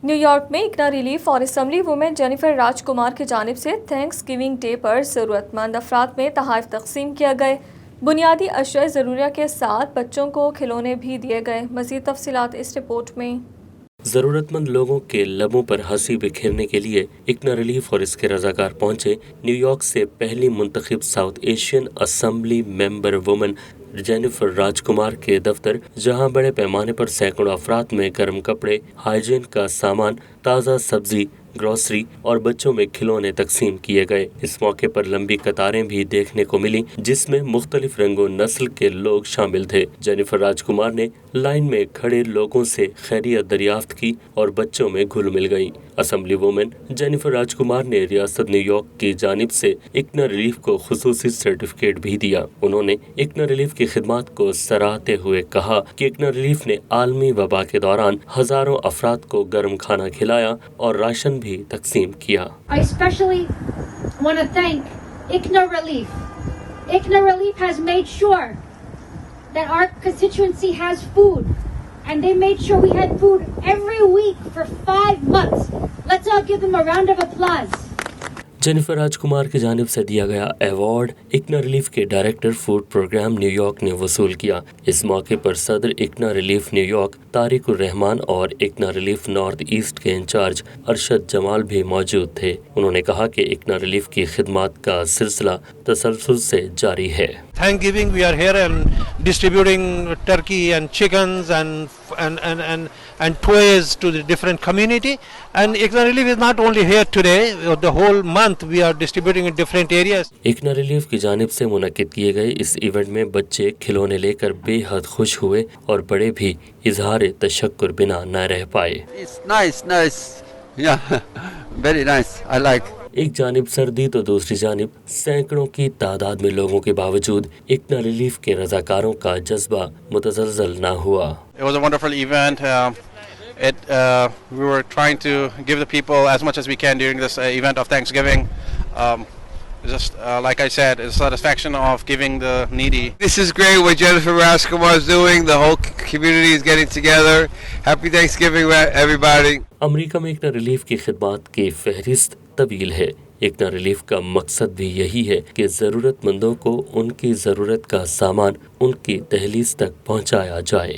New York میں اکنا relief اور assembly women Jennifer Raj Kumar کی جانب سے تھینکس گیونگ ڈے پر ضرورت مند افراد میں تحائف تقسیم کیا گئے. بنیادی اشیاء ضروریہ کے ساتھ بچوں کو کھلونے بھی دیے گئے. مزید تفصیلات اس رپورٹ میں. ضرورت مند لوگوں کے لبوں پر ہنسی بکھیرنے کے لیے اکنا ریلیف اور اس کے رضاکار پہنچے نیو یارک سے پہلی منتخب ساؤتھ ایشین اسمبلی ممبر وومن جینیفر راج کمار کے دفتر، جہاں بڑے پیمانے پر سینکڑوں افراد میں گرم کپڑے، ہائیجین کا سامان، تازہ سبزی، گروسری اور بچوں میں کھلونے تقسیم کیے گئے. اس موقع پر لمبی قطاریں بھی دیکھنے کو ملی جس میں مختلف رنگ و نسل کے لوگ شامل تھے. جینیفر راج کمار نے لائن میں کھڑے لوگوں سے خیریت دریافت کی اور بچوں میں گھل مل گئی. Assembly women Jennifer Raj Kumar نے ریاست نیو یارک کی جانب سے اکنا ریلیف کو خصوصی سرٹیفکیٹ بھی دیا. انہوں نے اکنا ریلیف کی خدمات کو سراہتے ہوئے کہا کہ اکنا ریلیف نے عالمی وبا کے دوران ہزاروں افراد کو گرم کھانا کھلایا اور راشن بھی تقسیم کیا. I especially want to thank ICNA Relief. ICNA Relief has made sure that our constituency has food, and they made sure we had food every week for 5 months. Let's all give them a round of applause. Jennifer Raj Kumar کی جانب سے دیا گیا award ICNA relief کے director food programme New York نے وصول کیا. اس موقع پر صدر ICNA relief New York Tariq ur Rahman اور اکنا ریلیف نارتھ ایسٹ کے انچارج ارشد جمال بھی موجود تھے. انہوں نے کہا کہ اکنا ریلیف کی خدمات کا سلسلہ تسلسل سے جاری ہے. Thanksgiving, we are here and distributing turkey and chickens and toys to the different community. And ICNA Relief is not only here today; the whole month we are distributing in different areas. اکنا relief کی جانب سے منعقد کیے گئے اس event میں بچے کھلونے لے کر بے حد خوش ہوئے اور بڑے بھی اظہار تشکر بنا نہ رہ پائے. It's nice. Yeah, very nice. I like. ایک جانب سردی تو دوسری جانب سینکڑوں کی تعداد میں لوگوں کے باوجود اکنا ریلیف کے رضاکاروں کا جذبہ متزلزل نہ ہوا. It was a wonderful event. We were trying to give the people as much as we can during this event of Thanksgiving. Just like I said, it's satisfaction of giving the needy. This is great what Jennifer Raskumar is doing. The whole community is getting together. Happy Thanksgiving, everybody. امریکہ میں اکنا relief کی خدمات کی فہرست طویل ہے. اکنا relief کا مقصد بھی یہی ہے کہ ضرورت مندوں کو ان کی ضرورت کا سامان ان کی دہلیز تک پہنچایا جائے.